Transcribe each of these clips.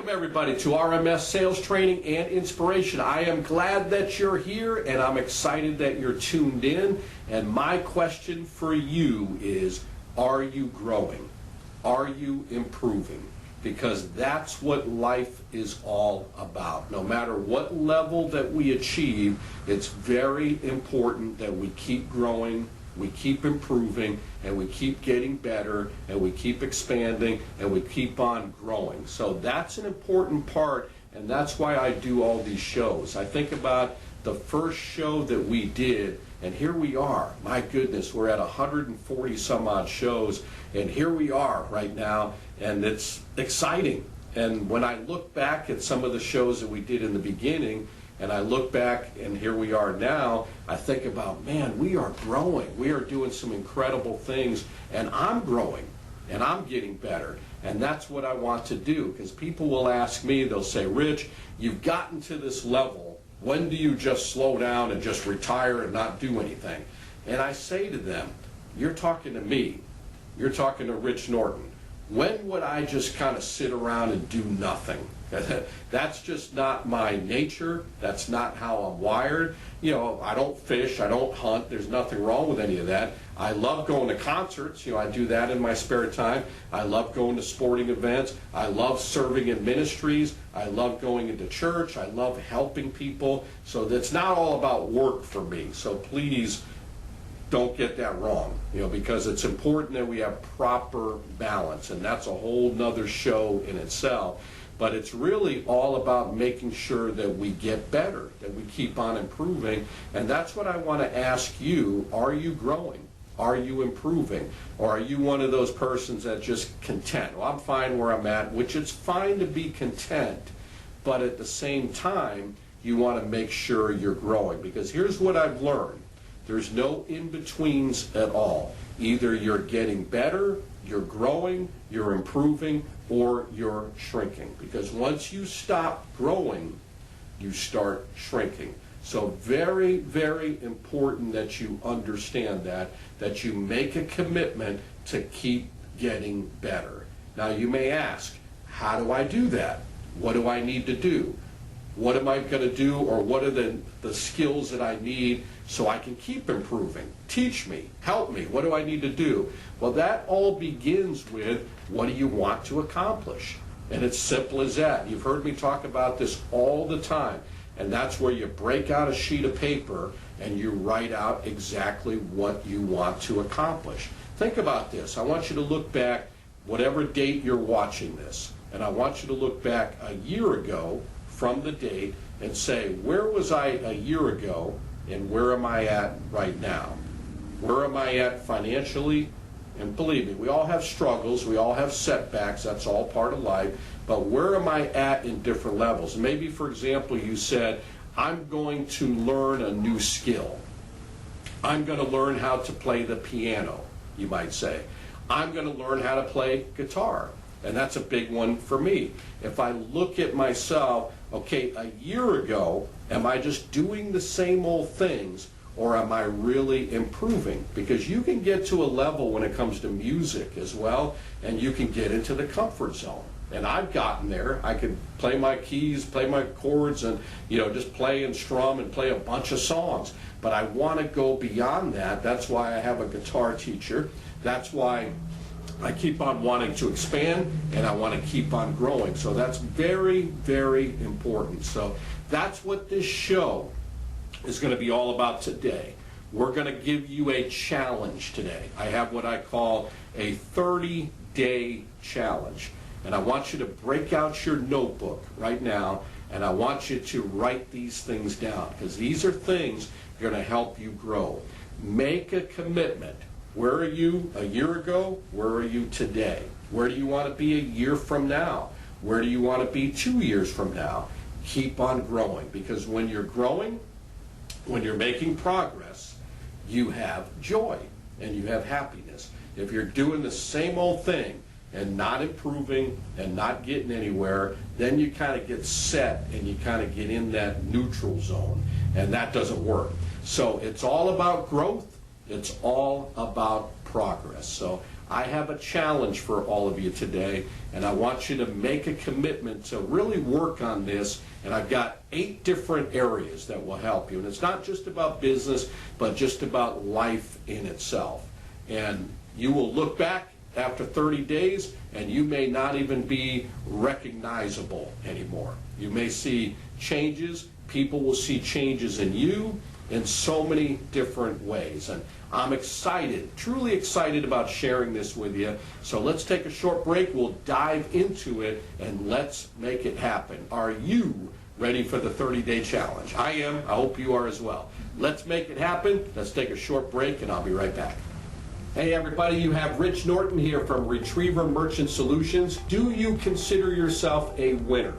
Welcome everybody to RMS Sales Training and Inspiration. I am glad that you're here and I'm excited that you're tuned in. And my question for you is, are you growing? Are you improving? Because that's what life is all about. No matter what level that we achieve, it's very important that we keep growing, we keep improving, and we keep getting better, and we keep expanding, and we keep on growing. So that's an important part, and that's why I do all these shows. I think about the first show that we did, and here we are. My goodness, we're at 140 some odd shows, and here we are right now, and it's exciting. And when I look back at some of the shows that we did in the beginning, and I look back and here we are now, I think about, man, we are growing. We are doing some incredible things, and I'm growing, and I'm getting better. And that's what I want to do, because people will ask me, they'll say, Rich, you've gotten to this level. When do you just slow down and just retire and not do anything? And I say to them, you're talking to me. You're talking to Rich Norton. When would I just kind of sit around and do nothing? That's just not my nature. That's not how I'm wired. You know, I don't fish, I don't hunt. There's nothing wrong with any of that. I love going to concerts. You know, I do that in my spare time. I love going to sporting events. I love serving in ministries. I love going into church. I love helping people. So that's not all about work for me. So please don't get that wrong, you know, because it's important that we have proper balance, and that's a whole nother show in itself. But it's really all about making sure that we get better, that we keep on improving, and that's what I want to ask you. Are you growing? Are you improving? Or are you one of those persons that just content? Well, I'm fine where I'm at, which it's fine to be content, but at the same time, you want to make sure you're growing, because here's what I've learned. There's no in-betweens at all. Either you're getting better, you're growing, you're improving, or you're shrinking. Because once you stop growing, you start shrinking. So very, very important that you understand that you make a commitment to keep getting better. Now you may ask, how do I do that? What do I need to do? What am I going to do, or what are the skills that I need so I can keep improving? Teach me, help me, what do I need to do? Well, that all begins with, what do you want to accomplish? And it's simple as that. You've heard me talk about this all the time, and that's where you break out a sheet of paper and you write out exactly what you want to accomplish. Think about this. I want you to look back, whatever date you're watching this, and I want you to look back a year ago from the date and say, where was I a year ago and where am I at right now? Where am I at financially? And believe me, we all have struggles, we all have setbacks, that's all part of life, but where am I at in different levels? Maybe, for example, you said, I'm going to learn a new skill. I'm going to learn how to play the piano, you might say. I'm going to learn how to play guitar. And that's a big one for me. If I look at myself, okay, a year ago, am I just doing the same old things, or am I really improving? Because you can get to a level when it comes to music as well, and you can get into the comfort zone. And I've gotten there. I could play my keys, play my chords, and just play and strum and play a bunch of songs. But I want to go beyond that. That's why I have a guitar teacher. That's why I keep on wanting to expand, and I want to keep on growing. So that's very, very important. So that's what this show is going to be all about today. We're going to give you a challenge today. I have what I call a 30-day challenge. And I want you to break out your notebook right now, and I want you to write these things down, because these are things that are going to help you grow. Make a commitment. Where are you a year ago? Where are you today? Where do you want to be a year from now? Where do you want to be 2 years from now? Keep on growing, because when you're growing, when you're making progress, you have joy and you have happiness. If you're doing the same old thing and not improving and not getting anywhere, then you kind of get set and you kind of get in that neutral zone, and that doesn't work. So it's all about growth. It's all about progress. So I have a challenge for all of you today, and I want you to make a commitment to really work on this. And I've got 8 different areas that will help you. And it's not just about business, but just about life in itself. And you will look back after 30 days, and you may not even be recognizable anymore. You may see changes. People will see changes in you in so many different ways. And I'm excited, truly excited about sharing this with you. So let's take a short break. We'll dive into it, and let's make it happen. Are you ready for the 30-day challenge? I am. I hope you are as well. Let's make it happen. Let's take a short break, and I'll be right back. Hey everybody, you have Rich Norton here from Retriever Merchant Solutions. Do you consider yourself a winner?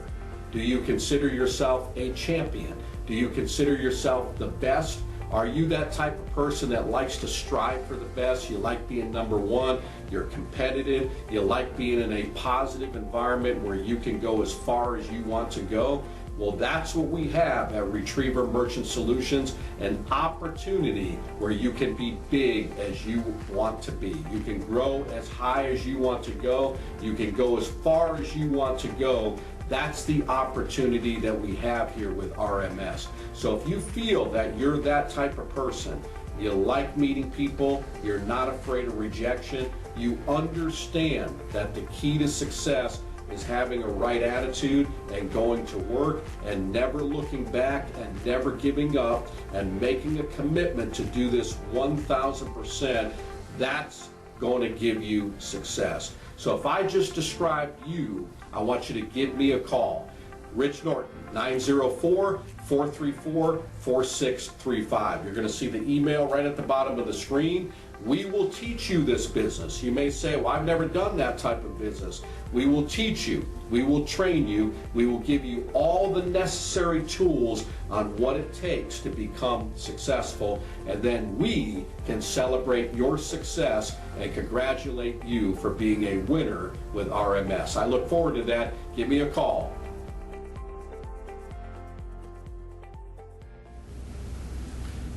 Do you consider yourself a champion? Do you consider yourself the best? Are you that type of person that likes to strive for the best? You like being number one, you're competitive, you like being in a positive environment where you can go as far as you want to go? Well, that's what we have at Retriever Merchant Solutions, an opportunity where you can be big as you want to be. You can grow as high as you want to go. You can go as far as you want to go. That's the opportunity that we have here with RMS. So if you feel that you're that type of person, you like meeting people, you're not afraid of rejection, you understand that the key to success is having a right attitude and going to work and never looking back and never giving up and making a commitment to do this 1,000%, that's going to give you success. So if I just described you, I want you to give me a call. Rich Norton, 904-434-4635. You're going to see the email right at the bottom of the screen. We will teach you this business. You may say, well, I've never done that type of business. We will teach you. We will train you. We will give you all the necessary tools on what it takes to become successful. And then we can celebrate your success and congratulate you for being a winner with RMS. I look forward to that. Give me a call.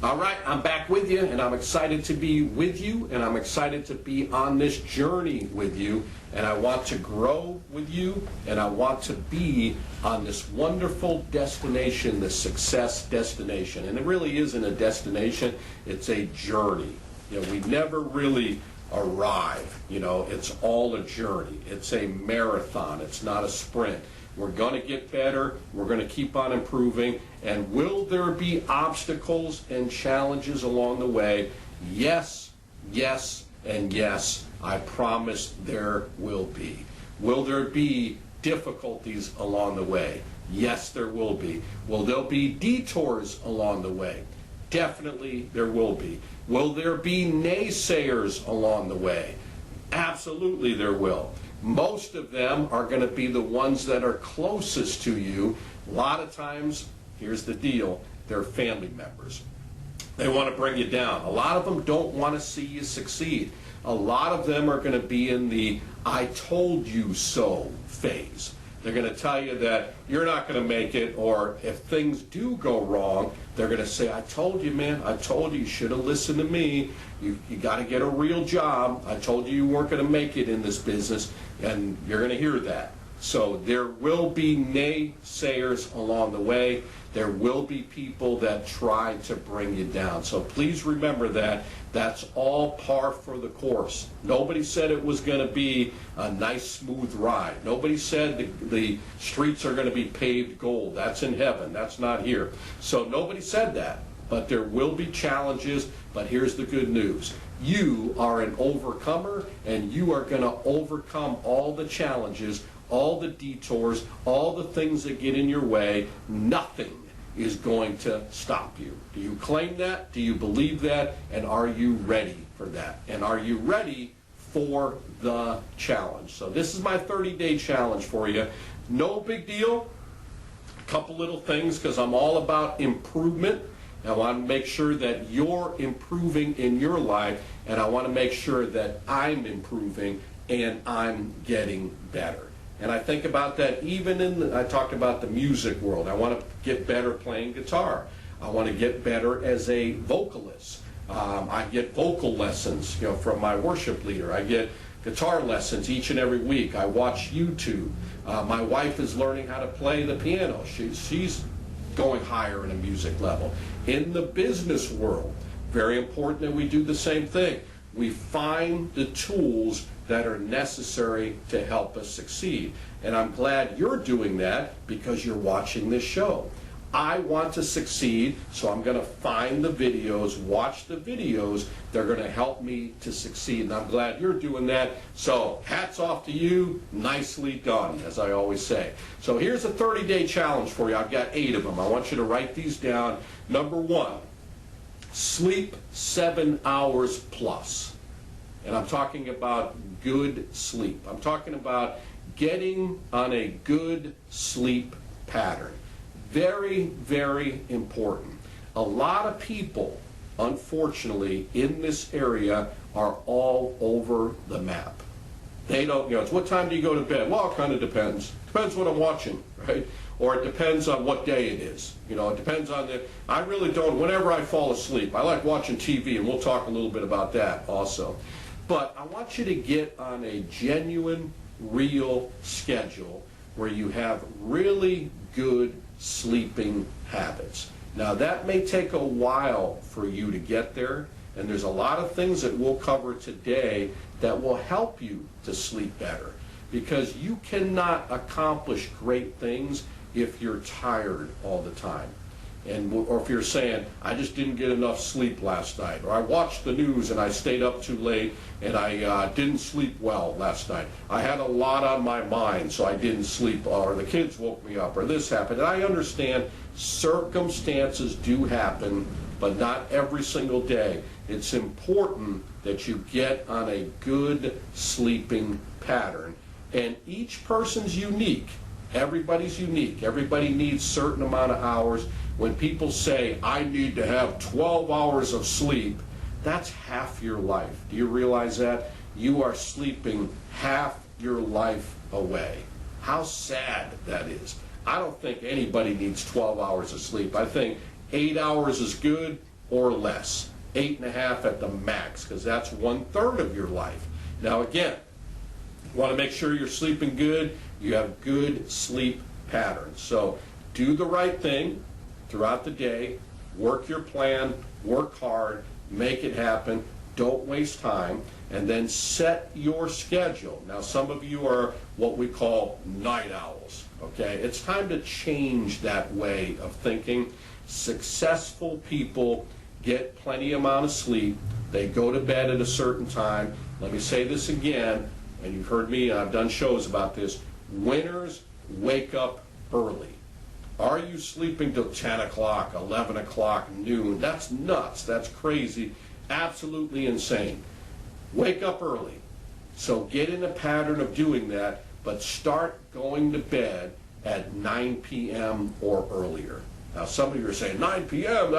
All right, I'm back with you, and I'm excited to be with you, and I'm excited to be on this journey with you, and I want to grow with you, and I want to be on this wonderful destination, the success destination. And it really isn't a destination, it's a journey. You know, we never really arrive. You know, it's all a journey. It's a marathon. It's not a sprint. We're going to get better. We're going to keep on improving. And will there be obstacles and challenges along the way? Yes, yes, and yes. I promise there will be. Will there be difficulties along the way? Yes, there will be. Will there be detours along the way? Definitely there will be. Will there be naysayers along the way? Absolutely there will. Most of them are going to be the ones that are closest to you. A lot of times, here's the deal, they're family members. They want to bring you down. A lot of them don't want to see you succeed. A lot of them are going to be in the I told you so phase. They're going to tell you that you're not going to make it, or if things do go wrong, they're going to say, I told you, man, I told you, you should have listened to me. You got to get a real job. I told you you weren't going to make it in this business, and you're going to hear that. So there will be naysayers along the way. There will be people that try to bring you down. So please remember that. That's all par for the course. Nobody said it was going to be a nice, smooth ride. Nobody said the streets are going to be paved gold. That's in heaven. That's not here. So nobody said that. But there will be challenges. But here's the good news. You are an overcomer, and you are going to overcome all the challenges, all the detours, all the things that get in your way. Nothing is going to stop you. Do you claim that? Do you believe that? And are you ready for that? And are you ready for the challenge? So this is my 30-day challenge for you. No big deal. A couple little things, because I'm all about improvement. I want to make sure that you're improving in your life, and I want to make sure that I'm improving and I'm getting better. And I think about that even I talked about the music world. I want to get better playing guitar. I want to get better as a vocalist. I get vocal lessons, from my worship leader. I get guitar lessons each and every week. I watch YouTube. My wife is learning how to play the piano. She's going higher in a music level. In the business world, very important that we do the same thing. We find the tools that are necessary to help us succeed. And I'm glad you're doing that because you're watching this show. I want to succeed, so I'm going to find the videos, watch the videos that are going to help me to succeed. And I'm glad you're doing that. So hats off to you. Nicely done, as I always say. So here's a 30-day challenge for you. I've got 8 of them. I want you to write these down. Number 1, sleep 7 hours plus. And I'm talking about good sleep. I'm talking about getting on a good sleep pattern. Very, very important. A lot of people, unfortunately, in this area are all over the map. They don't, it's what time do you go to bed? Well, it kind of depends. Depends what I'm watching, right? Or it depends on what day it is. It depends on I really don't, whenever I fall asleep, I like watching TV, and we'll talk a little bit about that also. But I want you to get on a genuine, real schedule where you have really good sleeping habits. Now that may take a while for you to get there, and there's a lot of things that we'll cover today that will help you to sleep better, because you cannot accomplish great things if you're tired all the time. Or if you're saying, I just didn't get enough sleep last night, or I watched the news and I stayed up too late and I didn't sleep well last night. I had a lot on my mind, so I didn't sleep, or the kids woke me up, or this happened. And I understand circumstances do happen, but not every single day. It's important that you get on a good sleeping pattern. And each person's unique. Everybody's unique. Everybody needs a certain amount of hours. When people say, I need to have 12 hours of sleep, that's half your life. Do you realize that? You are sleeping half your life away. How sad that is. I don't think anybody needs 12 hours of sleep. I think 8 hours is good or less. 8.5 at the max, because that's 1/3 of your life. Now again, you want to make sure you're sleeping good. You have good sleep patterns. So do the right thing throughout the day. Work your plan. Work hard. Make it happen. Don't waste time. And then set your schedule. Now some of you are what we call night owls. Okay? It's time to change that way of thinking. Successful people get plenty amount of sleep. They go to bed at a certain time. Let me say this again, and you've heard me, I've done shows about this. Winners wake up early. Are you sleeping till 10 o'clock, 11 o'clock, noon? That's nuts. That's crazy. Absolutely insane. Wake up early. So get in a pattern of doing that, but start going to bed at 9 p.m. or earlier. Now some of you are saying, 9 p.m.,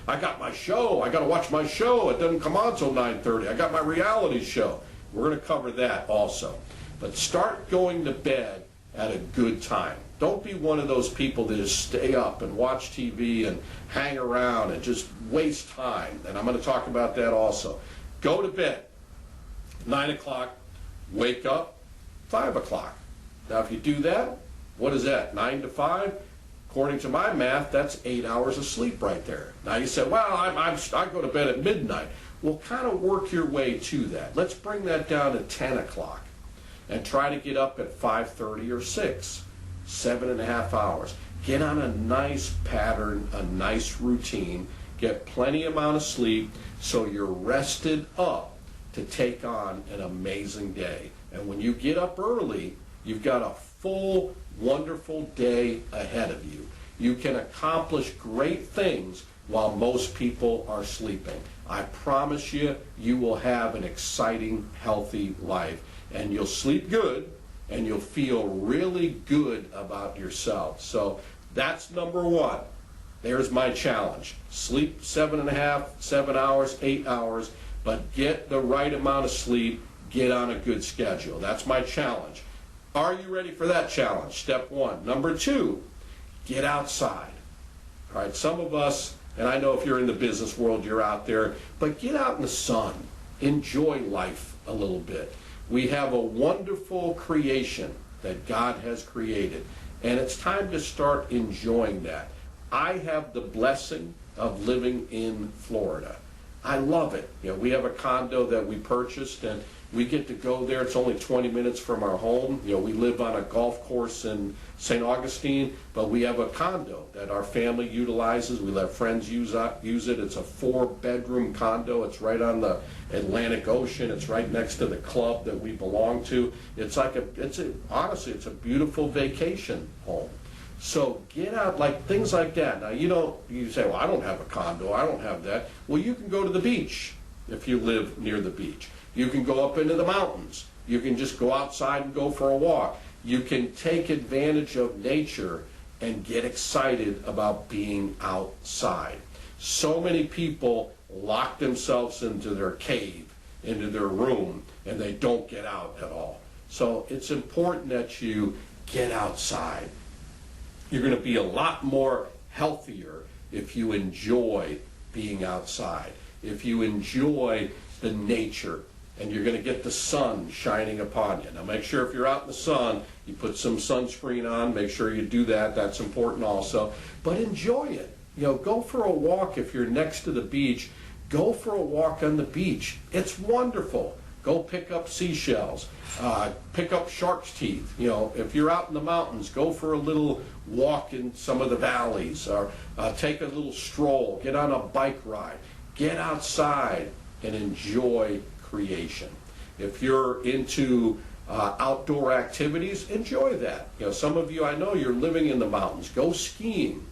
I got my show. I got to watch my show. It doesn't come on till 9:30. I got my reality show. We're going to cover that also. But start going to bed at a good time. Don't be one of those people that just stay up and watch TV and hang around and just waste time. And I'm going to talk about that also. Go to bed 9 o'clock, wake up 5 o'clock. Now if you do that, what is that, 9 to 5? According to my math, that's 8 hours of sleep right there. Now you say, well, I go to bed at midnight. Well, kind of work your way to that. Let's bring that down to 10 o'clock and try to get up at 5:30 or 6, 7.5 hours. Get on a nice pattern, a nice routine. Get plenty amount of sleep so you're rested up to take on an amazing day. And when you get up early, you've got a full, wonderful day ahead of you. You can accomplish great things while most people are sleeping. I promise you, you will have an exciting, healthy life. And you'll sleep good, and you'll feel really good about yourself. So that's number 1. There's my challenge. Sleep 7.5, 7 hours, 8 hours, but get the right amount of sleep. Get on a good schedule. That's my challenge. Are you ready for that challenge? Step 1. Number 2, get outside. All right, some of us, and I know if you're in the business world, you're out there, but get out in the sun. Enjoy life a little bit. We have a wonderful creation that God has created, and it's time to start enjoying that. I have the blessing of living in Florida. I love it. You know, we have a condo that we purchased, and we get to go there. It's only 20 minutes from our home. You know, we live on a golf course in St. Augustine, but we have a condo that our family utilizes. We let friends use it. It's a 4-bedroom condo. It's right on the Atlantic Ocean. It's right next to the club that we belong to. Honestly, it's a beautiful vacation home. So get out, like things like that. Now, you say, well, I don't have a condo. I don't have that. Well, you can go to the beach if you live near the beach. You can go up into the mountains. You can just go outside and go for a walk. You can take advantage of nature and get excited about being outside. So many people lock themselves into their cave, into their room, and they don't get out at all. So it's important that you get outside. You're going to be a lot more healthier if you enjoy being outside, if you enjoy the nature, and you're going to get the sun shining upon you. Now make sure if you're out in the sun, you put some sunscreen on. Make sure you do that. That's important also. But enjoy it. Go for a walk if you're next to the beach. Go for a walk on the beach. It's wonderful. Go pick up seashells. Pick up shark's teeth. If you're out in the mountains, go for a little walk in some of the valleys, or take a little stroll. Get on a bike ride. Get outside and enjoy creation. If you're into outdoor activities, enjoy that. Some of you, I know you're living in the mountains. Go skiing.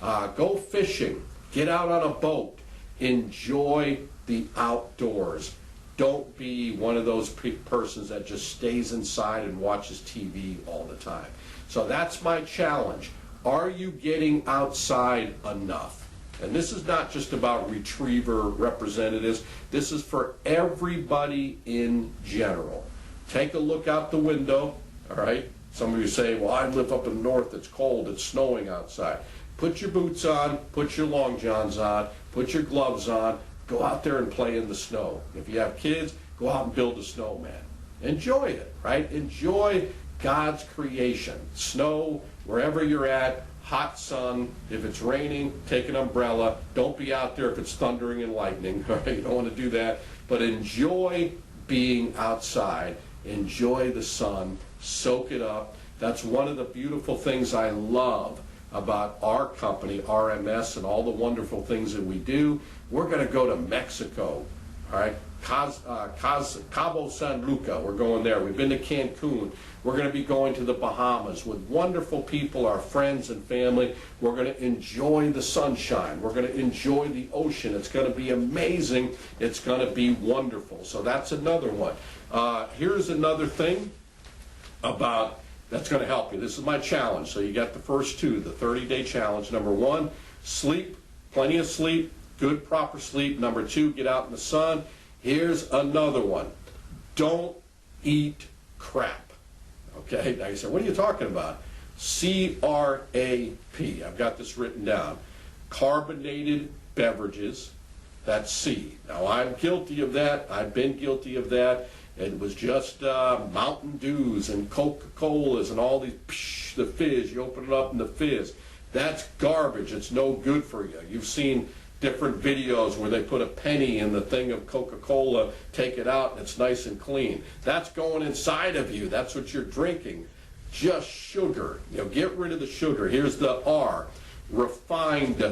Go fishing. Get out on a boat. Enjoy the outdoors. Don't be one of those persons that just stays inside and watches TV all the time. So that's my challenge. Are you getting outside enough? And this is not just about retriever representatives. This is for everybody in general. Take a look out the window, all right? Some of you say, well, I live up in the north, it's cold, it's snowing outside. Put your boots on, put your long johns on, put your gloves on, go out there and play in the snow. If you have kids, go out and build a snowman. Enjoy it, right? Enjoy God's creation. Snow, wherever you're at, hot sun. If it's raining, take an umbrella. Don't be out there if it's thundering and lightning. All right? You don't want to do that. But enjoy being outside. Enjoy the sun. Soak it up. That's one of the beautiful things I love about our company, RMS, and all the wonderful things that we do. We're going to go to Mexico, all right? Cabo San Luca, we're going there. We've been to Cancun. We're going to be going to the Bahamas with wonderful people, our friends and family. We're going to enjoy the sunshine. We're going to enjoy the ocean. It's going to be amazing. It's going to be wonderful. So that's another one. Here's another thing about that's going to help you. This is my challenge. So you got the first two, the 30-day challenge. Number one, sleep, plenty of sleep, good proper sleep. Number two, get out in the sun. Here's another one. Don't eat crap. Okay, now you say, what are you talking about? C-R-A-P. I've got this written down. Carbonated beverages. That's C. Now I'm guilty of that. I've been guilty of that. It was just Mountain Dews and Coca-Colas and all these, the fizz. You open it up and the fizz. That's garbage. It's no good for you. You've seen different videos where they put a penny in the thing of Coca-Cola, take it out, and it's nice and clean. That's going inside of you. That's what you're drinking. Just sugar. Get rid of the sugar. Here's the R, refined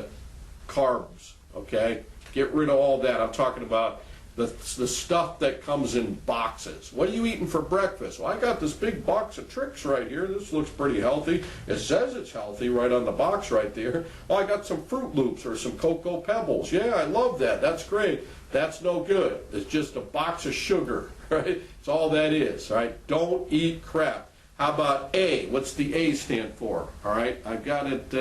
carbs, okay? Get rid of all that. I'm talking about the stuff that comes in boxes. What are you eating for breakfast? Well, I got this big box of Trix right here. This looks pretty healthy. It says it's healthy right on the box right there. Oh, I got some Fruit Loops or some Cocoa Pebbles. Yeah, I love that. That's great. That's no good. It's just a box of sugar, right? It's all that is, right? Don't eat crap. How about A? What's the A stand for? All right, I've got it.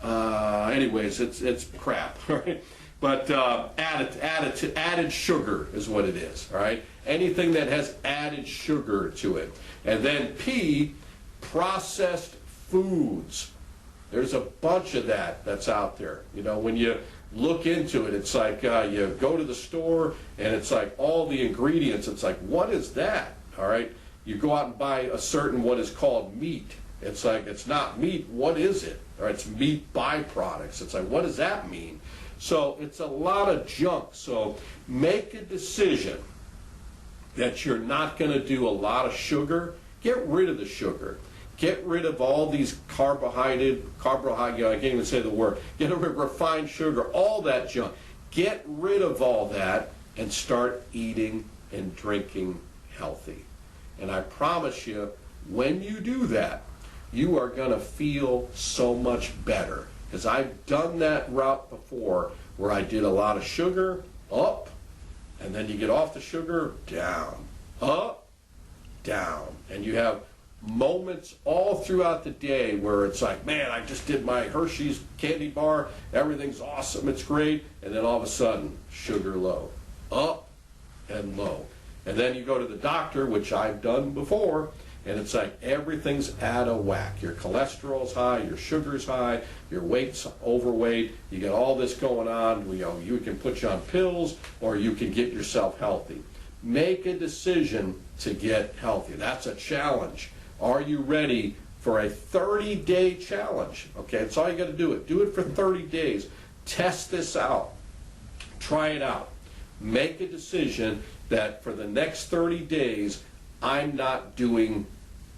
Anyways, it's crap, right? But added sugar is what it is, all right? Anything that has added sugar to it. And then P, processed foods. There's a bunch of that's out there. When you look into it. It's like you go to the store and it's like all the ingredients. It's like, what is that? All right. You go out and buy a certain what is called meat. It's like, it's not meat. What is it? All right. It's meat byproducts. It's like, what does that mean? So it's a lot of junk. So make a decision that you're not going to do a lot of sugar. Get rid of the sugar. Get rid of all these carbohydrate, I can't even say the word. Get rid of refined sugar, all that junk. Get rid of all that and start eating and drinking healthy. And I promise you, when you do that, you are going to feel so much better. Because I've done that route before where I did a lot of sugar, up, and then you get off the sugar, down, up, down. And you have moments all throughout the day where it's like, man, I just did my Hershey's candy bar, everything's awesome, it's great, and then all of a sudden, sugar low, up and low. And then you go to the doctor, which I've done before, and it's like everything's out of whack. Your cholesterol's high, your sugar's high, your weight's overweight, you got all this going on. You can put you on pills or you can get yourself healthy. Make a decision to get healthy. That's a challenge. Are you ready for a 30-day challenge? Okay, that's all you got to do it. Do it for 30 days. Test this out. Try it out. Make a decision that for the next 30 days, I'm not doing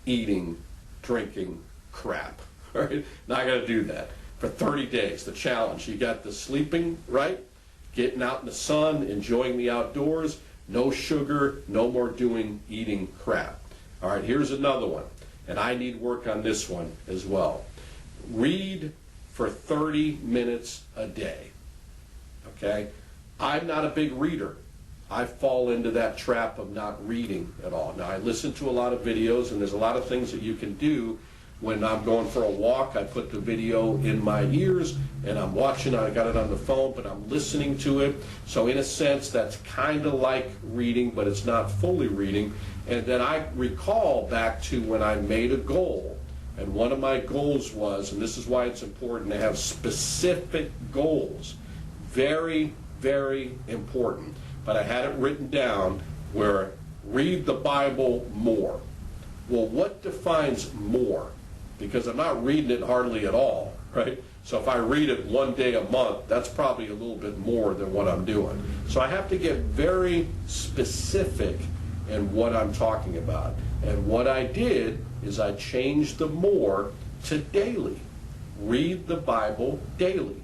eating, drinking crap. All right? Not going to do that. For 30 days, the challenge. You got the sleeping, right? Getting out in the sun, enjoying the outdoors. No sugar, no more doing eating crap. All right, here's another one. And I need work on this one as well. Read for 30 minutes a day. Okay? I'm not a big reader. I fall into that trap of not reading at all. Now, I listen to a lot of videos, and there's a lot of things that you can do. When I'm going for a walk, I put the video in my ears, and I'm watching. I got it on the phone, but I'm listening to it. So in a sense, that's kind of like reading, but it's not fully reading. And then I recall back to when I made a goal, and one of my goals was, and this is why it's important to have specific goals. Very, very important. But I had it written down where read the Bible more. Well, what defines more? Because I'm not reading it hardly at all, right? So if I read it one day a month, that's probably a little bit more than what I'm doing. So I have to get very specific in what I'm talking about. And what I did is I changed the more to daily. Read the Bible daily.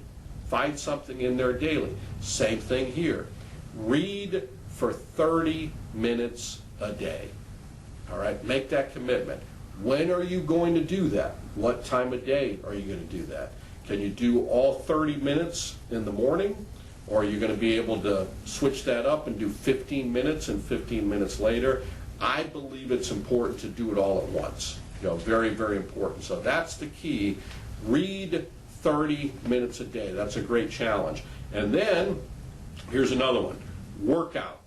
Find something in there daily. Same thing here. Read for 30 minutes a day. All right, make that commitment. When are you going to do that? What time of day are you going to do that? Can you do all 30 minutes in the morning? Or are you going to be able to switch that up and do 15 minutes and 15 minutes later? I believe it's important to do it all at once. Very, very important. So that's the key. Read 30 minutes a day. That's a great challenge. And then, here's another one. Workout.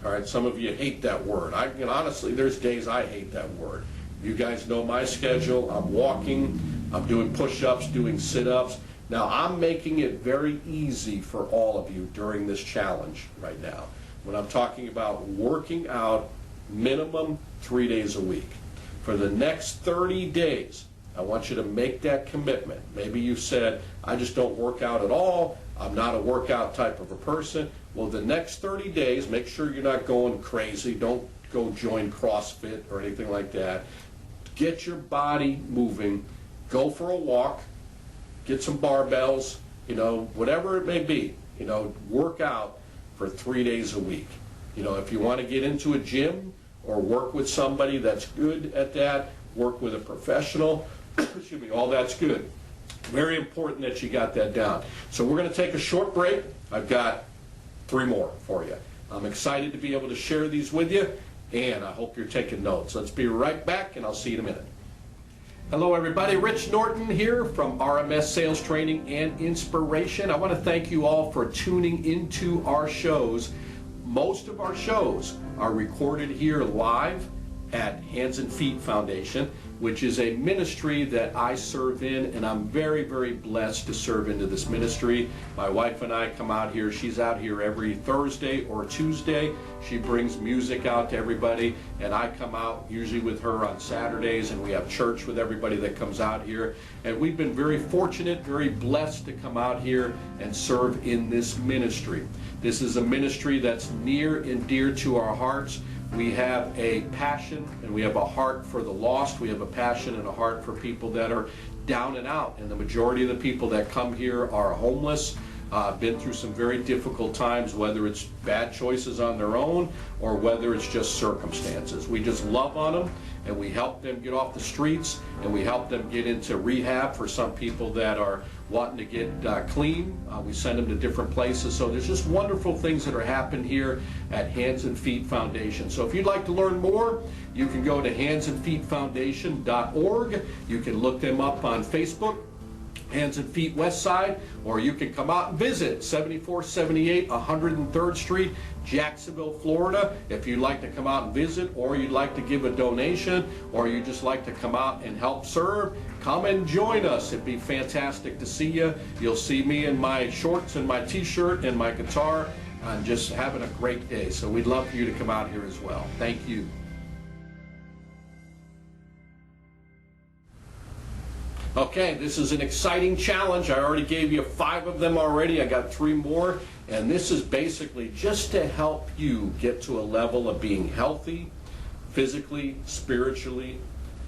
All right, some of you hate that word. Honestly, there's days I hate that word. You guys know my schedule. I'm walking, I'm doing push-ups, doing sit-ups. Now, I'm making it very easy for all of you during this challenge right now. When I'm talking about working out minimum 3 days a week. For the next 30 days, I want you to make that commitment. Maybe you said, I just don't work out at all. I'm not a workout type of a person. Well, the next 30 days, make sure you're not going crazy. Don't go join CrossFit or anything like that. Get your body moving. Go for a walk. Get some barbells, whatever it may be. Work out for 3 days a week. If you want to get into a gym or work with somebody that's good at that, work with a professional, excuse me, all that's good. Very important that you got that down. So we're going to take a short break. I've got 3 more for you. I'm excited to be able to share these with you, and I hope you're taking notes. Let's be right back, and I'll see you in a minute. Hello, everybody. Rich Norton here from RMS Sales Training and Inspiration. I want to thank you all for tuning into our shows. Most of our shows are recorded here live at Hands and Feet Foundation, which is a ministry that I serve in, and I'm very, very blessed to serve into this ministry. My wife and I come out here. She's out here every Thursday or Tuesday. She brings music out to everybody, and I come out usually with her on Saturdays, and we have church with everybody that comes out here. And we've been very fortunate, very blessed to come out here and serve in this ministry. This is a ministry that's near and dear to our hearts. We have a passion and we have a heart for the lost. We have a passion and a heart for people that are down and out. And the majority of the people that come here are homeless, been through some very difficult times, whether it's bad choices on their own or whether it's just circumstances. We just love on them, and we help them get off the streets, and we help them get into rehab for some people that are wanting to get clean. We send them to different places. So there's just wonderful things that are happening here at Hands and Feet Foundation. So if you'd like to learn more, you can go to handsandfeetfoundation.org. You can look them up on Facebook, Hands and Feet Westside, or you can come out and visit 7478 103rd Street, Jacksonville, Florida. If you'd like to come out and visit, or you'd like to give a donation, or you just like to come out and help serve, come and join us. It'd be fantastic to see you. You'll see me in my shorts and my t-shirt and my guitar. I'm just having a great day. So we'd love for you to come out here as well. Thank you. Okay, this is an exciting challenge. I already gave you 5 of them already. I got 3 more. And this is basically just to help you get to a level of being healthy, physically, spiritually,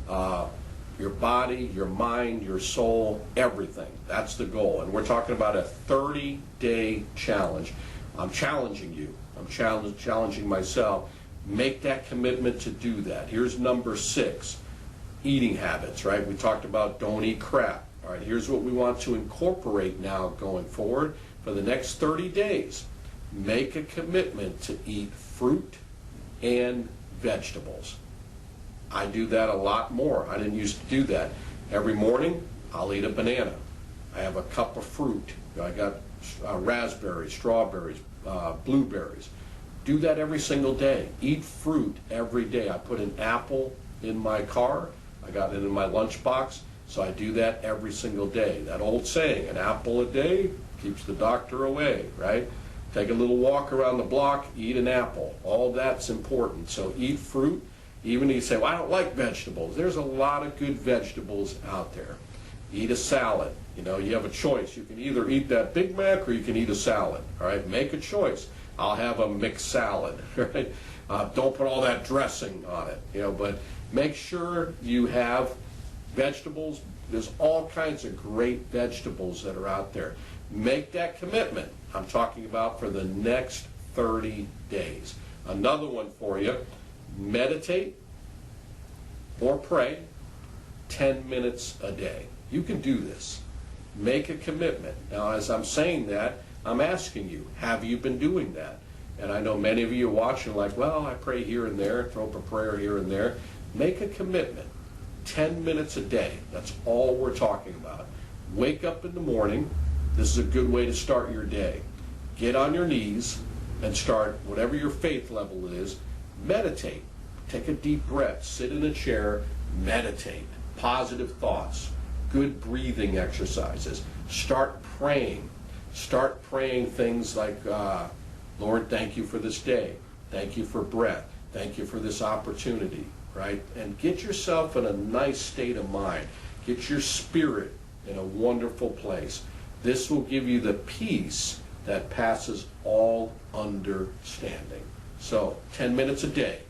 your body, your mind, your soul, everything. That's the goal. And we're talking about a 30-day challenge. I'm challenging you. I'm challenging myself. Make that commitment to do that. Here's number 6. Eating habits, right? We talked about don't eat crap. All right, here's what we want to incorporate now going forward for the next 30 days. Make a commitment to eat fruit and vegetables. I do that a lot more. I didn't used to do that. Every morning, I'll eat a banana. I have a cup of fruit. I got raspberries, strawberries, blueberries. Do that every single day. Eat fruit every day. I put an apple in my car. I got it in my lunchbox, so I do that every single day. That old saying, an apple a day keeps the doctor away, right? Take a little walk around the block, eat an apple. All that's important. So eat fruit. Even if you say, well, I don't like vegetables. There's a lot of good vegetables out there. Eat a salad. You know, you have a choice. You can either eat that Big Mac or you can eat a salad. All right, make a choice. I'll have a mixed salad, right? Don't put all that dressing on it, you know, but make sure you have vegetables. There's all kinds of great vegetables that are out there. Make that commitment. I'm talking about for the next 30 days. Another one for you, meditate or pray 10 minutes a day. You can do this. Make a commitment. Now, as I'm saying that, I'm asking you, have you been doing that? And I know many of you are watching like, well, I pray here and there, throw up a prayer here and there. Make a commitment. 10 minutes a day. That's all we're talking about. Wake up in the morning. This is a good way to start your day. Get on your knees and start, whatever your faith level is, meditate. Take a deep breath. Sit in a chair. Meditate. Positive thoughts. Good breathing exercises. Start praying. Start praying things like, Lord, thank you for this day. Thank you for breath. Thank you for this opportunity, right? And get yourself in a nice state of mind. Get your spirit in a wonderful place. This will give you the peace that passes all understanding. So, 10 minutes a day,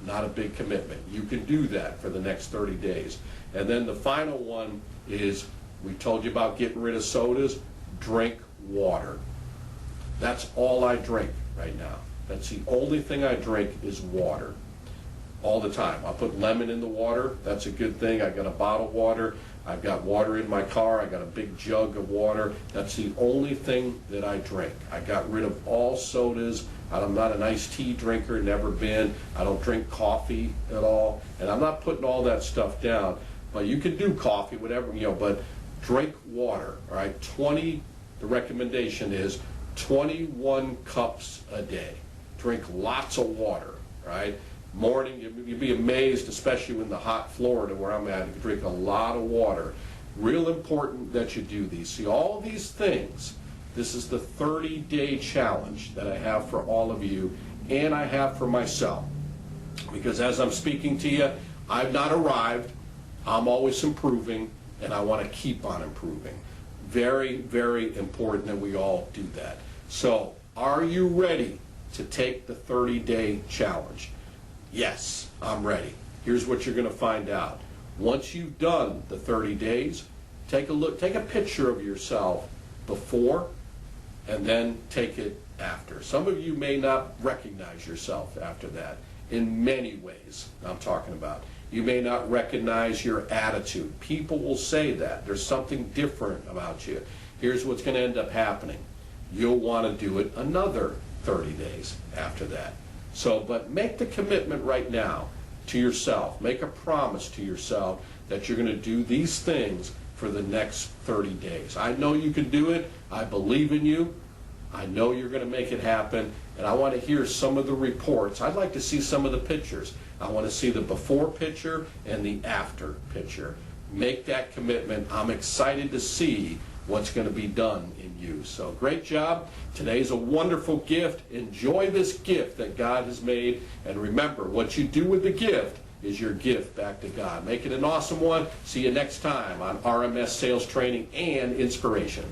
not a big commitment. You can do that for the next 30 days. And then the final one is, we told you about getting rid of sodas. Drink water. That's all I drink right now. That's the only thing I drink is water. All the time. I'll put lemon in the water. That's a good thing. I got a bottle of water. I've got water in my car. I got a big jug of water. That's the only thing that I drink. I got rid of all sodas. I'm not an iced tea drinker, never been. I don't drink coffee at all. And I'm not putting all that stuff down. But you can do coffee, whatever, you know, but drink water, all right? The recommendation is 21 cups a day. Drink lots of water, right? Morning, you'd be amazed, especially in the hot Florida where I'm at, you can drink a lot of water. Real important that you do these. See, all these things, this is the 30-day challenge that I have for all of you, and I have for myself. Because as I'm speaking to you, I've not arrived. I'm always improving, and I want to keep on improving. Very, very important that we all do that. So, are you ready to take the 30-day challenge? Yes, I'm ready. Here's what you're going to find out. Once you've done the 30 days, take a look, take a picture of yourself before, and then take it after. Some of you may not recognize yourself after that in many ways I'm talking about. You may not recognize your attitude. People will say that. There's something different about you. Here's what's going to end up happening. You'll want to do it another 30 days after that. So, but make the commitment right now to yourself. Make a promise to yourself that you're going to do these things for the next 30 days. I know you can do it. I believe in you. I know you're going to make it happen, and I want to hear some of the reports. I'd like to see some of the pictures. I want to see the before picture and the after picture. Make that commitment. I'm excited to see what's going to be done in you. So great job. Today's a wonderful gift. Enjoy this gift that God has made, and remember, what you do with the gift is your gift back to God. Make it an awesome one. See you next time on RMS Sales Training and Inspiration.